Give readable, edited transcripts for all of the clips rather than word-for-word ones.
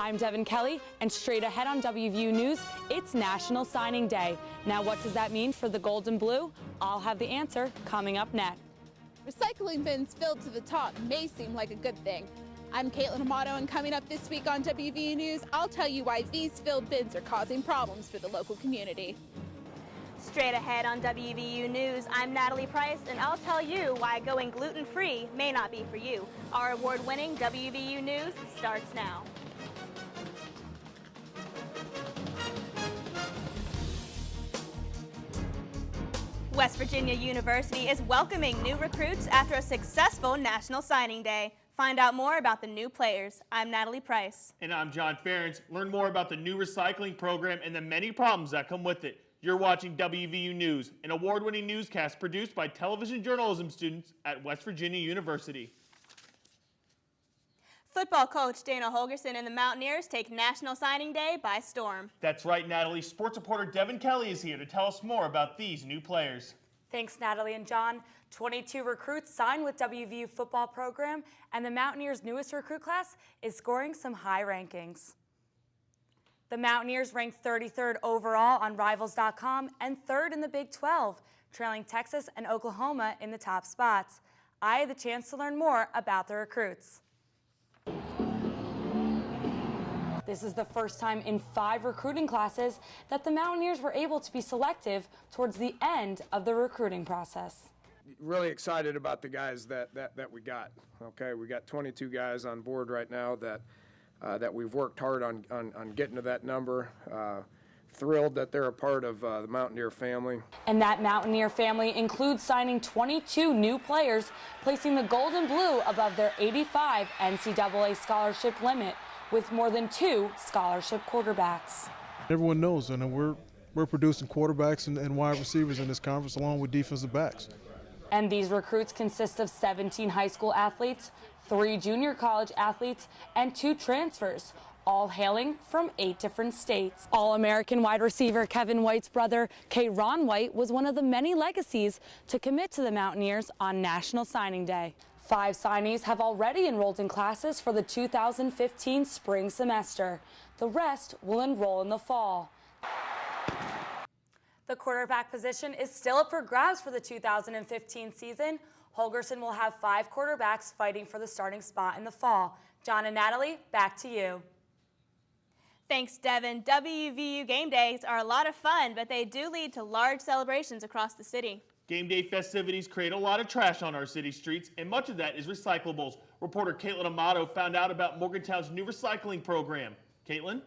I'm Devin Kelly, and straight ahead on WVU News, it's National Signing Day. Now, what does that mean for the Gold and Blue? I'll have the answer coming up next. Recycling bins filled to the top may seem like a good thing. I'm Caitlin Amato, and coming up this week on WVU News, I'll tell you why these filled bins are causing problems for the local community. Straight ahead on WVU News, I'm Natalie Price, and I'll tell you why going gluten-free may not be for you. Our award-winning WVU News starts now. West Virginia University is welcoming new recruits after a successful National Signing Day. Find out more about the new players. I'm Natalie Price. And I'm John Ferentz. Learn more about the new recycling program and the many problems that come with it. You're watching WVU News, an award-winning newscast produced by television journalism students at West Virginia University. Football coach Dana Holgerson and the Mountaineers take National Signing Day by storm. That's right, Natalie. Sports reporter Devin Kelly is here to tell us more about these new players. Thanks, Natalie and John. 22 recruits signed with WVU football program, and the Mountaineers' newest recruit class is scoring some high rankings. The Mountaineers ranked 33rd overall on Rivals.com and 3rd in the Big 12, trailing Texas and Oklahoma in the top spots. I had the chance to learn more about the recruits. This is the first time in 5 recruiting classes that the Mountaineers were able to be selective towards the end of the recruiting process. Really excited about the guys that we got. Okay, we got 22 guys on board right now that we've worked hard on getting to that number. Thrilled that they're a part of the Mountaineer family. And that Mountaineer family includes signing 22 new players, placing the Gold and Blue above their 85 NCAA scholarship limit, with more than 2 scholarship quarterbacks. Everyone knows, and we're producing quarterbacks and wide receivers in this conference, along with defensive backs. And these recruits consist of 17 high school athletes, 3 junior college athletes, and 2 transfers, all hailing from 8 different states. All-American wide receiver Kevin White's brother, Ron White, was one of the many legacies to commit to the Mountaineers on National Signing Day. 5 signees have already enrolled in classes for the 2015 spring semester. The rest will enroll in the fall. The quarterback position is still up for grabs for the 2015 season. Holgerson will have 5 quarterbacks fighting for the starting spot in the fall. John and Natalie, back to you. Thanks, Devin. WVU game days are a lot of fun, but they do lead to large celebrations across the city. Game day festivities create a lot of trash on our city streets, and much of that is recyclables. Reporter Caitlin Amato found out about Morgantown's new recycling program. Caitlin?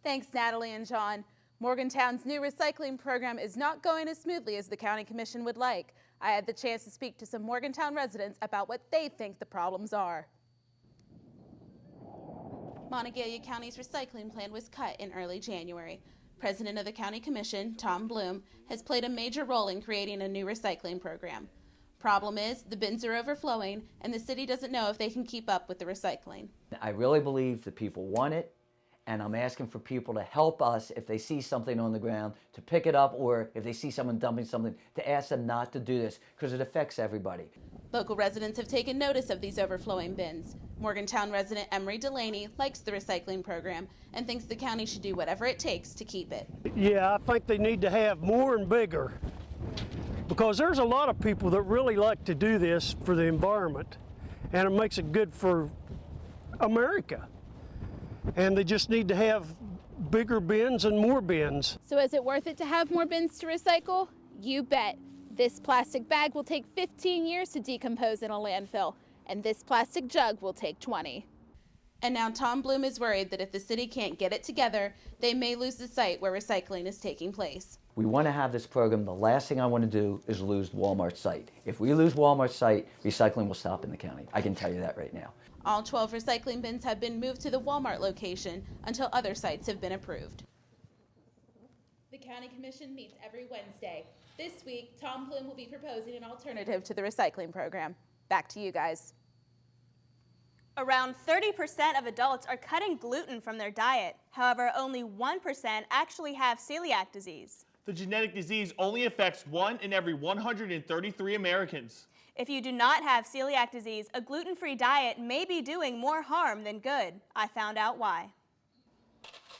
Thanks, Natalie and John. Morgantown's new recycling program is not going as smoothly as the County Commission would like. I had the chance to speak to some Morgantown residents about what they think the problems are. Monongalia County's recycling plan was cut in early January. President of the County Commission, Tom Bloom, has played a major role in creating a new recycling program. Problem is, the bins are overflowing, and the city doesn't know if they can keep up with the recycling. I really believe that people want it, and I'm asking for people to help us if they see something on the ground to pick it up, or if they see someone dumping something, to ask them not to do this, because it affects everybody. Local residents have taken notice of these overflowing bins. Morgantown resident Emery Delaney likes the recycling program and thinks the county should do whatever it takes to keep it. Yeah, I think they need to have more and bigger, because there's a lot of people that really like to do this for the environment, and it makes it good for America. And they just need to have bigger bins and more bins. So is it worth it to have more bins to recycle? You bet. This plastic bag will take 15 years to decompose in a landfill, and this plastic jug will take 20. And now Tom Bloom is worried that if the city can't get it together, they may lose the site where recycling is taking place. We want to have this program. The last thing I want to do is lose Walmart's site. If we lose Walmart's site, recycling will stop in the county. I can tell you that right now. All 12 recycling bins have been moved to the Walmart location until other sites have been approved. The County Commission meets every Wednesday. This week, Tom Bloom will be proposing an alternative to the recycling program. Back to you guys. Around 30% of adults are cutting gluten from their diet. However, only 1% actually have celiac disease. The genetic disease only affects 1 in every 133 Americans. If you do not have celiac disease, a gluten-free diet may be doing more harm than good. I found out why.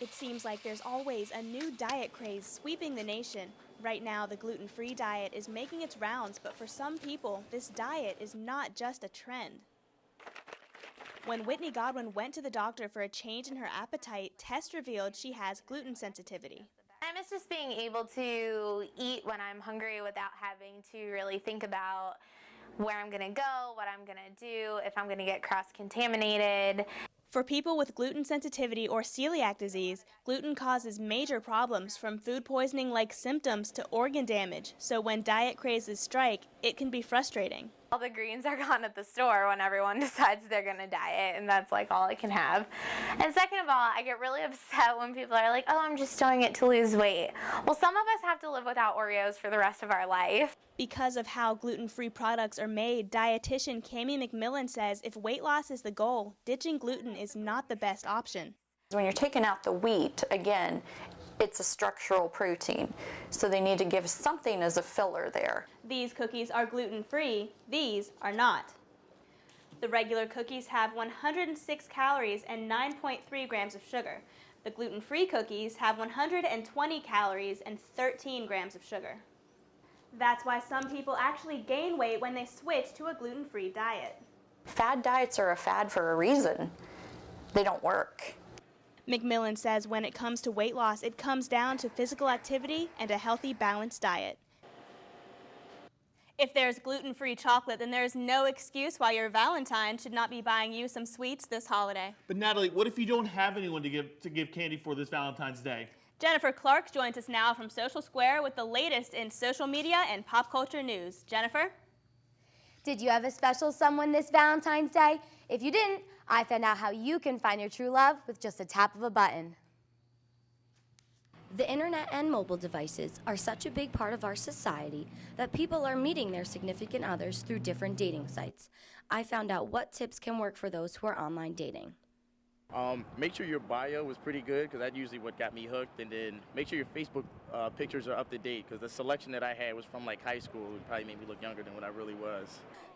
It seems like there's always a new diet craze sweeping the nation. Right now, the gluten-free diet is making its rounds, but for some people, this diet is not just a trend. When Whitney Godwin went to the doctor for a change in her appetite, tests revealed she has gluten sensitivity. I miss just being able to eat when I'm hungry without having to really think about where I'm gonna go, what I'm gonna do, if I'm gonna get cross-contaminated. For people with gluten sensitivity or celiac disease, gluten causes major problems from food poisoning-like symptoms to organ damage, so when diet crazes strike, it can be frustrating. All the greens are gone at the store when everyone decides they're gonna diet, and that's like all I can have. And second of all, I get really upset when people are like, oh, I'm just doing it to lose weight. Well, some of us have to live without Oreos for the rest of our life. Because of how gluten-free products are made, dietitian Cami McMillan says if weight loss is the goal, ditching gluten is not the best option. When you're taking out the wheat, again, it's a structural protein, so they need to give something as a filler there. These cookies are gluten-free, these are not. The regular cookies have 106 calories and 9.3 grams of sugar. The gluten-free cookies have 120 calories and 13 grams of sugar. That's why some people actually gain weight when they switch to a gluten-free diet. Fad diets are a fad for a reason. They don't work. McMillan says when it comes to weight loss, it comes down to physical activity and a healthy, balanced diet. If there's gluten-free chocolate, then there's no excuse why your Valentine should not be buying you some sweets this holiday. But Natalie, what if you don't have anyone to give candy for this Valentine's Day? Jennifer Clark joins us now from Social Square with the latest in social media and pop culture news. Jennifer? Did you have a special someone this Valentine's Day? If you didn't, I found out how you can find your true love with just a tap of a button. The internet and mobile devices are such a big part of our society that people are meeting their significant others through different dating sites. I found out what tips can work for those who are online dating. Make sure your bio is pretty good, because that's usually what got me hooked, and then make sure your Facebook pictures are up to date, because the selection that I had was from like high school. It probably made me look younger than what I really was.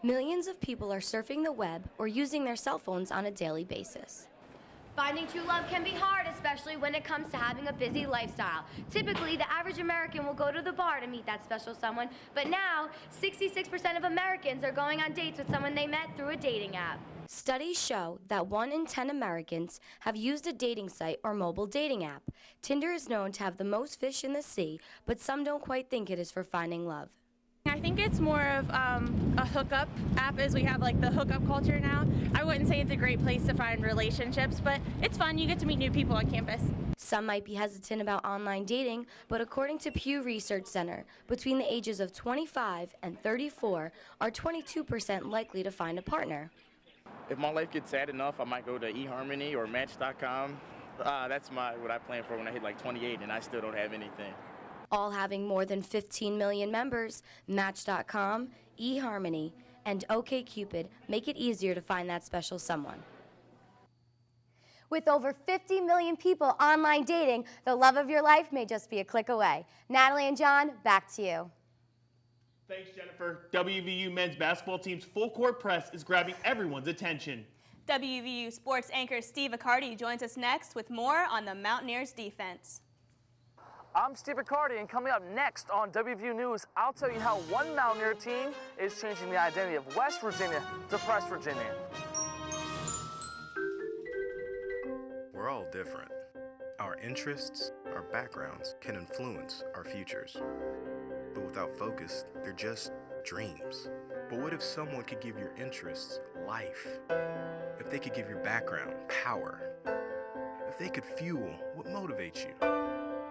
Millions of people are surfing the web or using their cell phones on a daily basis. Finding true love can be hard, especially when it comes to having a busy lifestyle. Typically, the average American will go to the bar to meet that special someone, but now 66% of Americans are going on dates with someone they met through a dating app. Studies show that 1 in 10 Americans have used a dating site or mobile dating app. Tinder is known to have the most fish in the sea, but some don't quite think it is for finding love. I think it's more of a hookup app, as we have like the hookup culture now. I wouldn't say it's a great place to find relationships, but it's fun. You get to meet new people on campus. Some might be hesitant about online dating, but according to Pew Research Center, between the ages of 25 and 34 are 22% likely to find a partner. If my life gets sad enough, I might go to eHarmony or Match.com. That's what I plan for when I hit like 28 and I still don't have anything. All having more than 15 million members, Match.com, eHarmony, and OkCupid make it easier to find that special someone. With over 50 million people online dating, the love of your life may just be a click away. Natalie and John, back to you. Thanks, Jennifer. WVU men's basketball team's full court press is grabbing everyone's attention. WVU sports anchor Steve Accardi joins us next with more on the Mountaineers defense. I'm Steve Accardi, and coming up next on WVU News, I'll tell you how one Mountaineer team is changing the identity of West Virginia to Press Virginia. We're all different. Our interests, our backgrounds can influence our futures. But without focus, they're just dreams. But what if someone could give your interests life? If they could give your background power? If they could fuel what motivates you?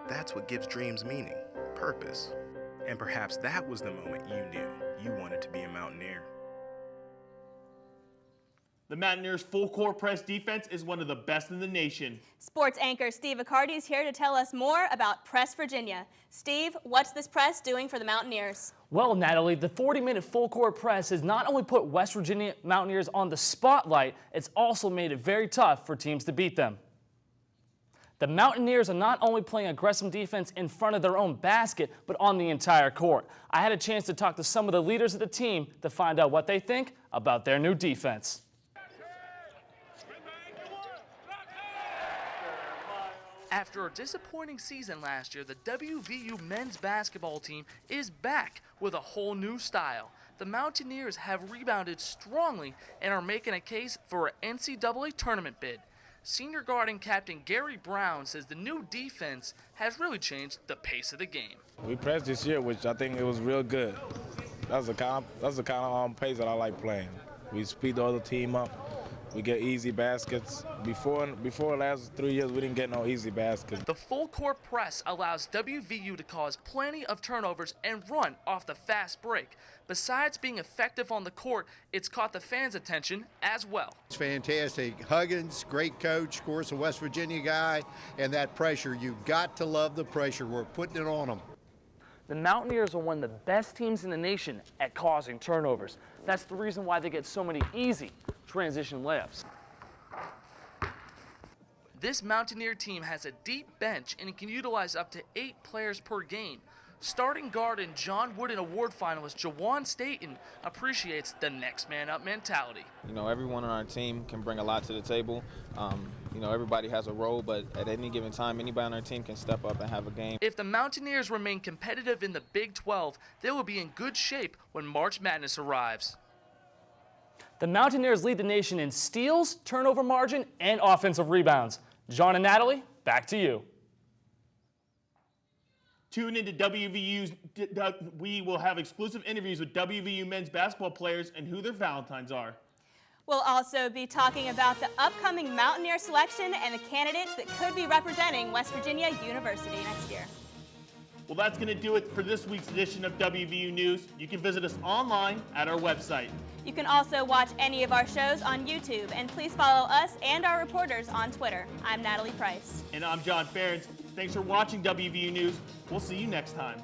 That's what gives dreams meaning, purpose. And perhaps that was the moment you knew you wanted to be a Mountaineer. The Mountaineers' full court press defense is one of the best in the nation. Sports anchor Steve Accardi is here to tell us more about Press Virginia. Steve, what's this press doing for the Mountaineers? Well, Natalie, the 40-minute full court press has not only put West Virginia Mountaineers on the spotlight, it's also made it very tough for teams to beat them. The Mountaineers are not only playing aggressive defense in front of their own basket, but on the entire court. I had a chance to talk to some of the leaders of the team to find out what they think about their new defense. After a disappointing season last year, the WVU men's basketball team is back with a whole new style. The Mountaineers have rebounded strongly and are making a case for an NCAA tournament bid. Senior guard and captain Gary Brown says the new defense has really changed the pace of the game. We pressed this year, which I think it was real good. That's the kind of pace that I like playing. We speed the other team up. We get easy baskets. Before the last 3 years, we didn't get no easy baskets. The full court press allows WVU to cause plenty of turnovers and run off the fast break. Besides being effective on the court, it's caught the fans' attention as well. It's fantastic. Huggins, great coach, of course, a West Virginia guy, and that pressure. You've got to love the pressure. We're putting it on them. The Mountaineers are one of the best teams in the nation at causing turnovers. That's the reason why they get so many easy transition layups. This Mountaineer team has a deep bench and it can utilize up to 8 players per game. Starting guard and John Wooden Award finalist Jawan Staten appreciates the next man up mentality. You know, everyone on our team can bring a lot to the table. You know, everybody has a role, but at any given time, anybody on our team can step up and have a game. If the Mountaineers remain competitive in the Big 12, they will be in good shape when March Madness arrives. The Mountaineers lead the nation in steals, turnover margin, and offensive rebounds. John and Natalie, back to you. Tune into WVU's, we will have exclusive interviews with WVU men's basketball players and who their Valentines are. We'll also be talking about the upcoming Mountaineer selection and the candidates that could be representing West Virginia University next year. Well, that's going to do it for this week's edition of WVU News. You can visit us online at our website. You can also watch any of our shows on YouTube, and please follow us and our reporters on Twitter. I'm Natalie Price. And I'm John Ferentz. Thanks for watching WVU News. We'll see you next time.